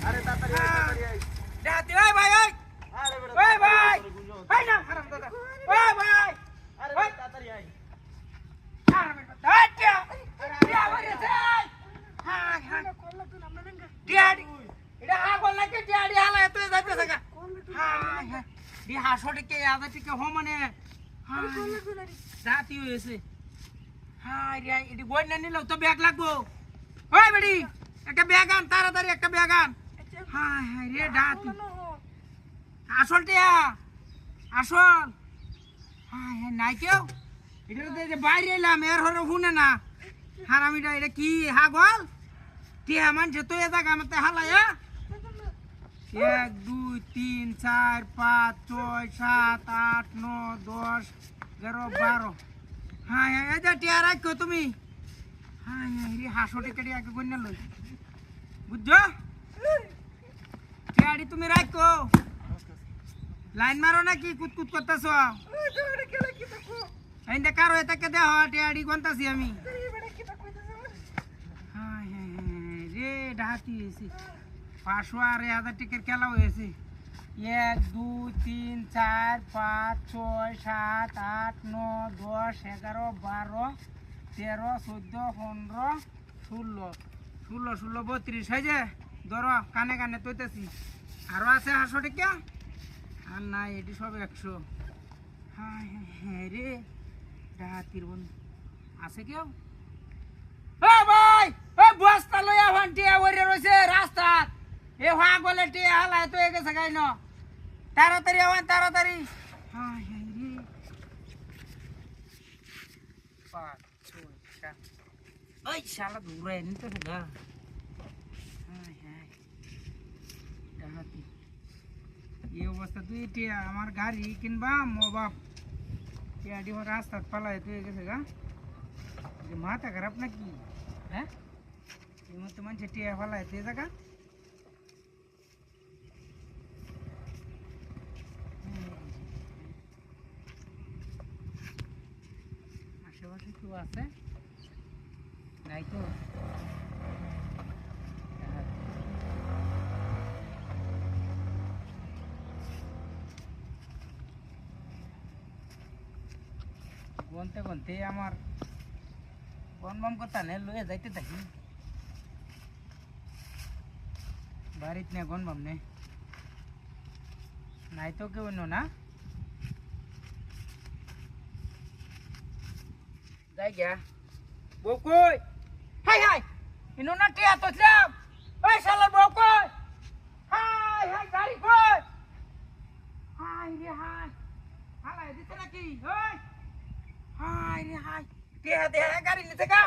আরে তাড়াতাড়ি তাড়াতাড়ি আই ডাহাতি ওই ভাই ওই আরে বেটা ওই ভাই ভাই না হারাম দাদা ওই ভাই আরে বেটা তাড়াতাড়ি আই হারাম দাদা আচ্ছা টিয়া বাড়ি যাই হ্যাঁ হ্যাঁ টিয়াডি এটা আগল নাকি টিয়াডি হালা এত যাইতে থাকা হ্যাঁ হ্যাঁ দি হাসোটে কে আদা টিকে হো মানে হ্যাঁ রাতি হয়েছে হ্যাঁ রে এটি গই না নিলেও তো ব্যাগ লাগবো ওই বেডি একটা ব্যাগ আন তাড়াতাড়ি একটা ব্যাগ আন হ্যাঁ হ্যাঁ রে ডাতি আসল টিয়া আসল হ্যাঁ হ্যাঁ নাই কেউ এটা তো যে বাইরে এলাম এর হরে শুনে না হারামিটা এটা কি হাগল টিয়া মানছে তো এ জায়গা আমাতে হালায়া 1 2 3 4 5 6 7 8 9 10 11 12 হ্যাঁ হ্যাঁ এই যে টিয়া রাখো তুমি হ্যাঁ হ্যাঁ রে হাসোটে কেটে আগে কইনা লই বুঝছো টিয়াডি তুমি রাখো লাইন মারো নাকি কুতকুত করতেছ এইটা কারো এটাকে দেহ টিয়াডি গন্তাছি আমি হ্যাঁ হ্যাঁ হ্যাঁ রে ডাহাতি হয়েছে 500 আর 1000 টিকের খেলা হয়েছে 1 2 3 4 5 6 7 8 9 10 11 12 13 14 15 16 16 16 32 হয়ে যায় ধরো কানে কানে তৈতেছি আরো আছে 800 টাকা আর না এটি সব 100 হ্যাঁ হ্যাঁ হ্যাঁ রে ডাহাতির বন্ধু আছে কেউ ভাই ওই বস্তা লইয়া ভান্টিয়া ওরে রইছে রাস্তা এ হা গলে টি হালায় তো গেছে গাইন তাড়াতাড়ি আওয়ান তাড়াতাড়ি হ্যাঁ হ্যাঁ রে 5 6 7 ওই শালা দূরে নিতে গা হ্যাঁ হ্যাঁ ডাহাতি এই অবস্থা তুই টিয়া আমার গাড়ি কিনবা মো বাপ টিয়াডি রাস্তা পালায় তুই গেছে গা মাথা খারাপ নাকি হ্যাঁ এই মতো মানুষ টিয়া পালায় তুই জায়গা আশেপাশে কেউ আছে নাই তো গনতে গনতে আমার বনবাম কথা নে লয়ে যাইতে থাকি বাড়িত নে গনবাম নে নাই তো কেউ না যাই গিয়া বউ কই হাই হাই ইনো না টিয়া তো ছিলাম ওই শালার বউ কই হাই হাই গাড়ি কই হাই রে হাই হালাই দিতে নাকি ওই হাই রে হাই টিয়া দে গাড়ি নিতে গা